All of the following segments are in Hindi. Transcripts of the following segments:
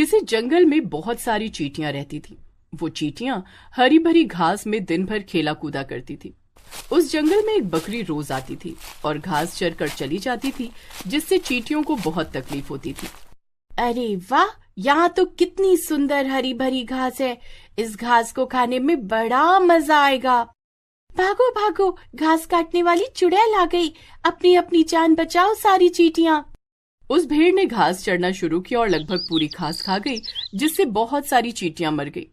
किसी जंगल में बहुत सारी चींटियां रहती थी। वो चींटियां हरी भरी घास में दिन भर खेला कूदा करती थी। उस जंगल में एक बकरी रोज आती थी और घास चर कर चली जाती थी, जिससे चींटियों को बहुत तकलीफ होती थी। अरे वाह, यहाँ तो कितनी सुंदर हरी भरी घास है। इस घास को खाने में बड़ा मजा आएगा। भागो भागो, घास काटने वाली चुड़ैल आ गई। अपनी अपनी जान बचाओ सारी चींटियां। उस भेड़ ने घास चढ़ना शुरू किया और लगभग पूरी घास खा गई, जिससे बहुत सारी चींटियां मर गई।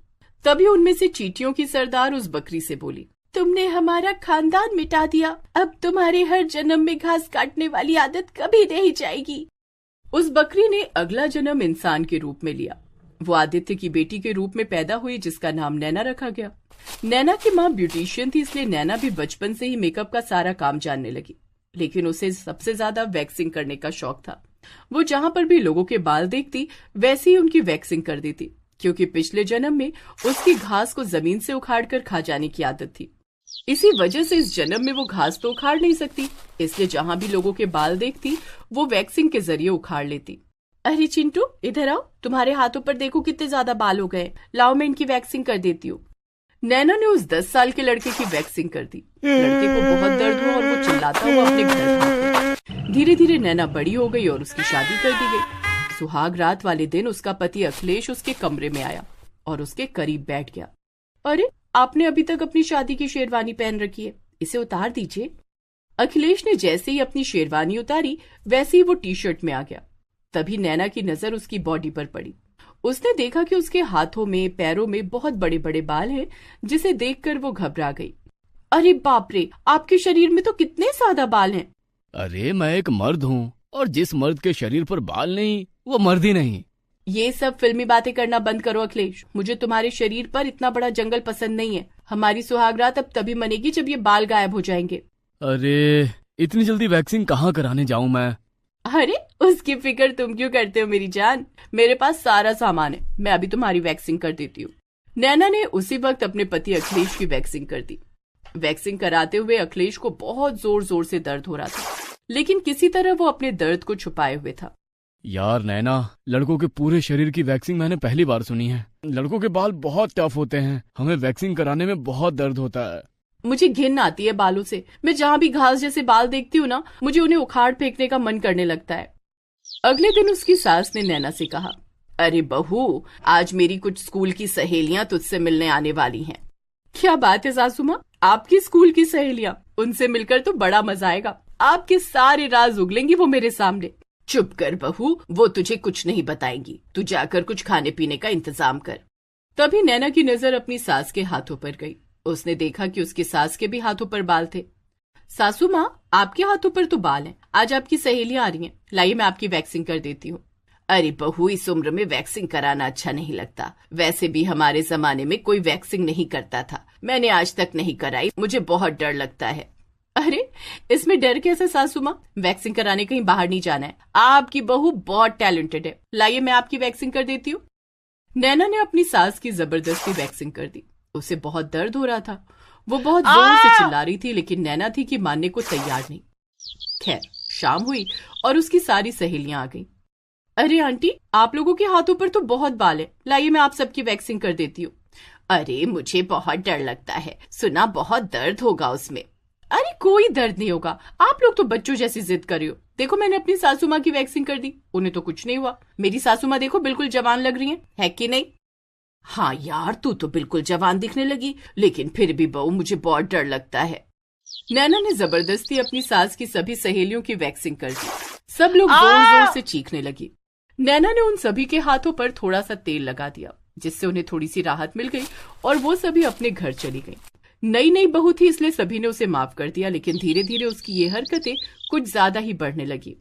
तभी उनमें से चींटियों की सरदार उस बकरी से बोली, तुमने हमारा खानदान मिटा दिया। अब तुम्हारे हर जन्म में घास काटने वाली आदत कभी नहीं जाएगी। उस बकरी ने अगला जन्म इंसान के रूप में लिया। वो आदित्य की बेटी के रूप में पैदा हुई, जिसका नाम नैना रखा गया। नैना की माँ ब्यूटिशियन थी, इसलिए नैना भी बचपन से ही मेकअप का सारा काम जानने लगी। लेकिन उसे सबसे ज्यादा वैक्सिंग करने का शौक था। वो जहाँ पर भी लोगों के बाल देखती, वैसे ही उनकी वैक्सिंग कर देती, क्योंकि पिछले जन्म में उसकी घास को जमीन से उखाड़कर खा जाने की आदत थी। इसी वजह से इस जन्म में वो घास तो उखाड़ नहीं सकती, इसलिए जहाँ भी लोगों के बाल देखती, वो वैक्सिंग के जरिए उखाड़ लेती। अरे चिंटू, इधर आओ। तुम्हारे हाथों पर देखो कितने ज्यादा बाल हो गए। लाओ, मैं इनकी वैक्सिंग कर देती हूँ। नैना ने उस 10 साल के लड़के की वैक्सिंग कर दी। लड़के को बहुत दर्द हुआ और वो चिल्लाता हुआ अपने घर भागा। धीरे धीरे नैना बड़ी हो गई और उसकी शादी कर दी गई। सुहाग रात वाले दिन उसका पति अखिलेश उसके कमरे में आया और उसके करीब बैठ गया। अरे, आपने अभी तक अपनी शादी की शेरवानी पहन रखी है, इसे उतार दीजिए। अखिलेश ने जैसे ही अपनी शेरवानी उतारी, वैसे ही वो टी शर्ट में आ गया। तभी नैना की नजर उसकी बॉडी पर पड़ी। उसने देखा कि उसके हाथों में, पैरों में बहुत बड़े बड़े बाल हैं, जिसे देखकर वो घबरा गई। अरे बाप रे, आपके शरीर में तो कितने ज्यादा बाल हैं। अरे, मैं एक मर्द हूँ और जिस मर्द के शरीर पर बाल नहीं, वो मर्द ही नहीं। ये सब फिल्मी बातें करना बंद करो अखिलेश। मुझे तुम्हारे शरीर पर इतना बड़ा जंगल पसंद नहीं है। हमारी सुहागरात अब तभी मनेगी जब ये बाल गायब हो जाएंगे। अरे, इतनी जल्दी वैक्सिंग कहाँ कराने जाऊँ मैं? अरे, उसकी फिक्र तुम क्यों करते हो मेरी जान। मेरे पास सारा सामान है, मैं अभी तुम्हारी वैक्सिंग कर देती हूँ। नैना ने उसी वक्त अपने पति अखिलेश की वैक्सिंग कर दी। वैक्सिंग कराते हुए अखिलेश को बहुत जोर जोर से दर्द हो रहा था, लेकिन किसी तरह वो अपने दर्द को छुपाए हुए था। यार नैना, लड़कों के पूरे शरीर की वैक्सिंग मैंने पहली बार सुनी है। लड़कों के बाल बहुत टफ होते हैं, हमें वैक्सिंग कराने में बहुत दर्द होता है। मुझे घिन आती है बालों से। मैं जहाँ भी घास जैसे बाल देखती हूँ ना, मुझे उन्हें उखाड़ फेंकने का मन करने लगता है। अगले दिन उसकी सास ने नैना से कहा, अरे बहू, आज मेरी कुछ स्कूल की सहेलियां तुझसे मिलने आने वाली हैं। क्या बात है सासू माँ, आपकी स्कूल की सहेलियां? उनसे मिलकर तो बड़ा मजा आएगा। आपके सारे राज उगलेंगी वो मेरे सामने। चुप कर बहू, वो तुझे कुछ नहीं बताएंगी। तू जाकर कुछ खाने पीने का इंतजाम कर। तभी नैना की नजर अपनी सास के हाथों पर गई। उसने देखा कि उसकी सास के भी हाथों पर बाल थे। सासू माँ, आपके हाथों पर तो बाल हैं। आज आपकी सहेलियां आ रही हैं, लाइए मैं आपकी वैक्सिंग कर देती हूँ। अरे बहू, इस उम्र में वैक्सिंग कराना अच्छा नहीं लगता। वैसे भी हमारे जमाने में कोई वैक्सिंग नहीं करता था। मैंने आज तक नहीं कराई, मुझे बहुत डर लगता है। अरे, इसमें डर कैसे सासू माँ? वैक्सिंग कराने कहीं बाहर नहीं जाना है। आपकी बहू बहुत टैलेंटेड है, लाइए मैं आपकी वैक्सिंग कर देती हूँ। नैना ने अपनी सास की जबरदस्ती वैक्सिंग कर दी। उसे बहुत दर्द हो रहा था। वो बहुत जोर से चिल्ला रही थी, लेकिन नैना थी कि मानने को तैयार नहीं। खैर, शाम हुई और उसकी सारी सहेलियां आ गईं। अरे आंटी, आप लोगों के हाथों पर तो बहुत बाल है, लाइए मैं आप सबकी वैक्सिंग कर देती हूँ। अरे, मुझे बहुत डर लगता है, सुना बहुत दर्द होगा उसमें। अरे, कोई दर्द नहीं होगा, आप लोग तो बच्चों जैसी जिद कर रही हो। देखो, मैंने अपनी सासू माँ की वैक्सिंग कर दी, उन्हें तो कुछ नहीं हुआ। मेरी सासू माँ देखो, बिल्कुल जवान लग रही है कि नहीं? हाँ यार, तू तो बिल्कुल जवान दिखने लगी, लेकिन फिर भी बहू मुझे बहुत डर लगता है। नैना ने जबरदस्ती अपनी सास की सभी सहेलियों की वैक्सिंग कर दी। सब लोग जोर जोर से चीखने लगी। नैना ने उन सभी के हाथों पर थोड़ा सा तेल लगा दिया, जिससे उन्हें थोड़ी सी राहत मिल गई और वो सभी अपने घर चली गईं। नई नई बहू थी, इसलिए सभी ने उसे माफ कर दिया, लेकिन धीरे धीरे उसकी ये हरकतें कुछ ज्यादा ही बढ़ने लगी।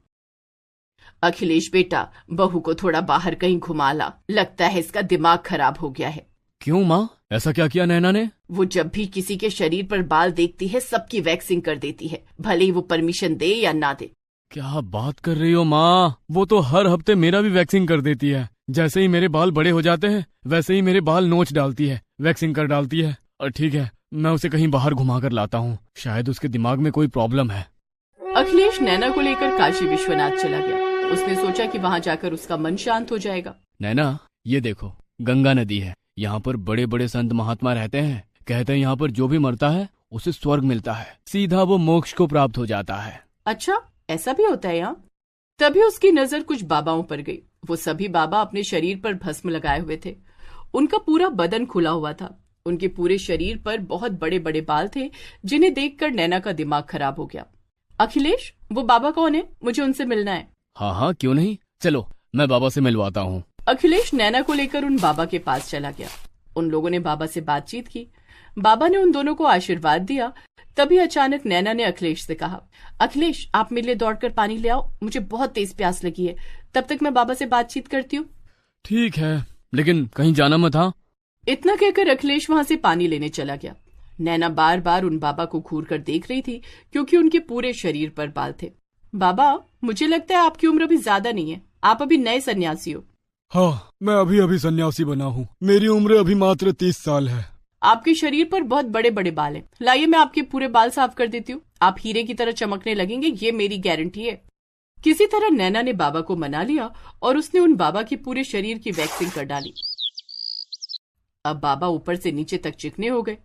अखिलेश बेटा, बहू को थोड़ा बाहर कहीं घुमा ला, लगता है इसका दिमाग खराब हो गया है। क्यों माँ, ऐसा क्या किया नैना ने? वो जब भी किसी के शरीर पर बाल देखती है, सबकी वैक्सिंग कर देती है, भले ही वो परमिशन दे या ना दे। क्या बात कर रही हो माँ, वो तो हर हफ्ते मेरा भी वैक्सिंग कर देती है। जैसे ही मेरे बाल बड़े हो जाते हैं, वैसे ही मेरे बाल नोच डालती है, वैक्सिंग कर डालती है। और ठीक है, मैं उसे कहीं बाहर घुमा कर लाता हूँ, शायद उसके दिमाग में कोई प्रॉब्लम है। अखिलेश नैना को लेकर काशी विश्वनाथ चला गया। उसने सोचा कि वहाँ जाकर उसका मन शांत हो जाएगा। नैना, ये देखो, गंगा नदी है। यहाँ पर बड़े बड़े संत महात्मा रहते हैं। कहते हैं यहाँ पर जो भी मरता है उसे स्वर्ग मिलता है, सीधा वो मोक्ष को प्राप्त हो जाता है। अच्छा, ऐसा भी होता है यहाँ? तभी उसकी नजर कुछ बाबाओं पर गई। वो सभी बाबा अपने शरीर पर भस्म लगाए हुए थे। उनका पूरा बदन खुला हुआ था। उनके पूरे शरीर पर बहुत बड़े बड़े बाल थे, जिन्हें देखकर नैना का दिमाग खराब हो गया। अखिलेश, वो बाबा कौन है? मुझे उनसे मिलना है। हाँ हाँ, क्यों नहीं, चलो मैं बाबा से मिलवाता हूँ। अखिलेश नैना को लेकर उन बाबा के पास चला गया। उन लोगों ने बाबा से बातचीत की। बाबा ने उन दोनों को आशीर्वाद दिया। तभी अचानक नैना ने अखिलेश से कहा, अखिलेश, आप मेरे लिए दौड़कर पानी ले आओ, मुझे बहुत तेज प्यास लगी है। तब तक मैं बाबा से बातचीत करती हूँ। ठीक है, लेकिन कहीं जाना मत। हाँ। इतना कहकर अखिलेश वहां से पानी लेने चला गया। नैना बार बार उन बाबा को घूर कर देख रही थी, क्योंकि उनके पूरे शरीर पर बाल थे। बाबा, मुझे लगता है आपकी उम्र अभी ज्यादा नहीं है, आप अभी नए सन्यासी हो। हाँ, मैं अभी अभी सन्यासी बना हूँ। मेरी उम्र अभी मात्र 30 साल है। आपके शरीर पर बहुत बड़े बड़े बाल हैं। लाइए, मैं आपके पूरे बाल साफ कर देती हूँ। आप हीरे की तरह चमकने लगेंगे, ये मेरी गारंटी है। किसी तरह नैना ने बाबा को मना लिया और उसने उन बाबा के पूरे शरीर की वैक्सिंग कर डाली। अब बाबा ऊपर से नीचे तक चिकने हो गए।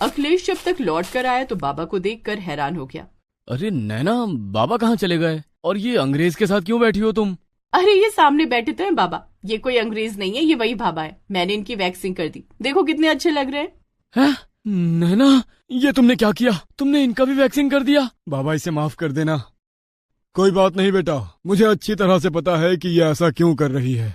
अखिलेश जब तक लौट कर आया तो बाबा को देखकर हैरान हो गया। अरे नैना, बाबा कहाँ चले गए? और ये अंग्रेज के साथ क्यों बैठी हो तुम? अरे ये सामने बैठे तो हैं बाबा। ये कोई अंग्रेज नहीं है, ये वही बाबा है। मैंने इनकी वैक्सिंग कर दी, देखो कितने अच्छे लग रहे हैं। हैं? नैना, ये तुमने क्या किया? तुमने इनका भी वैक्सिंग कर दिया? बाबा, इसे माफ कर देना। कोई बात नहीं बेटा, मुझे अच्छी तरह से पता है कि ये ऐसा क्यों कर रही है।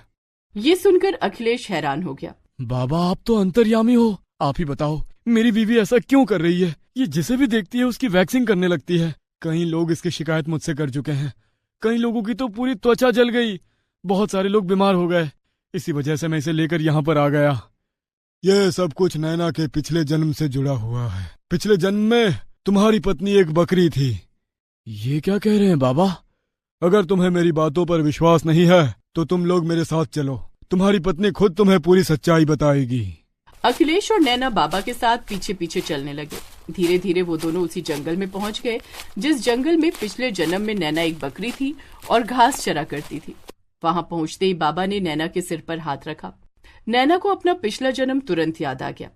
ये सुनकर अखिलेश हैरान हो गया। बाबा, आप तो अंतर्यामी हो। आप ही बताओ, मेरी बीवी ऐसा क्यों कर रही है? ये जिसे भी देखती है उसकी वैक्सिंग करने लगती है। कई लोग इसकी शिकायत मुझसे कर चुके हैं। कई लोगों की तो पूरी त्वचा जल गई। बहुत सारे लोग बीमार हो गए। इसी वजह से मैं इसे लेकर यहाँ पर आ गया। ये सब कुछ नैना के पिछले जन्म से जुड़ा हुआ है। पिछले जन्म में तुम्हारी पत्नी एक बकरी थी। ये क्या कह रहे हैं बाबा? अगर तुम्हें मेरी बातों पर विश्वास नहीं है तो तुम लोग मेरे साथ चलो। तुम्हारी पत्नी खुद तुम्हें पूरी सच्चाई बताएगी। अखिलेश और नैना बाबा के साथ पीछे पीछे चलने लगे। धीरे धीरे वो दोनों उसी जंगल में पहुंच गए, जिस जंगल में पिछले जन्म में नैना एक बकरी थी और घास चरा करती थी। वहां पहुंचते ही बाबा ने नैना के सिर पर हाथ रखा। नैना को अपना पिछला जन्म तुरंत याद आ गया।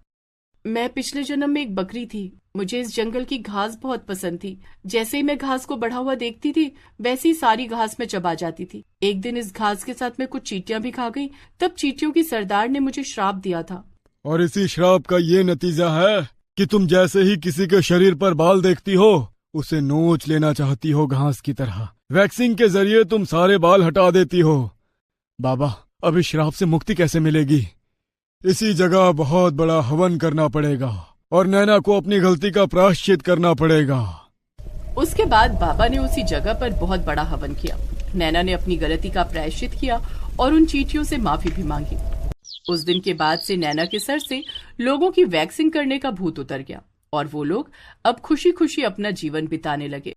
मैं पिछले जन्म में एक बकरी थी। मुझे इस जंगल की घास बहुत पसंद थी। जैसे ही मैं घास को बढ़ा हुआ देखती थी, वैसी सारी घास में चबा जाती थी। एक दिन इस घास के साथ मैं कुछ चींटियां भी खा गई। तब चींटियों की सरदार ने मुझे श्राप दिया था। और इसी श्राप का ये नतीजा है कि तुम जैसे ही किसी के शरीर पर बाल देखती हो, उसे नोच लेना चाहती हो घास की तरह। वैक्सिंग के जरिए तुम सारे बाल हटा देती हो। बाबा, अब इस श्राप से मुक्ति कैसे मिलेगी? इसी जगह बहुत बड़ा हवन करना पड़ेगा और नैना को अपनी गलती का प्रायश्चित करना पड़ेगा। उसके बाद बाबा ने उसी जगह पर बहुत बड़ा हवन किया। नैना ने अपनी गलती का प्रायश्चित किया और उन चींटियों से माफी भी मांगी। उस दिन के बाद से नैना के सर से लोगों की वैक्सिंग करने का भूत उतर गया और वो लोग अब खुशी खुशी अपना जीवन बिताने लगे।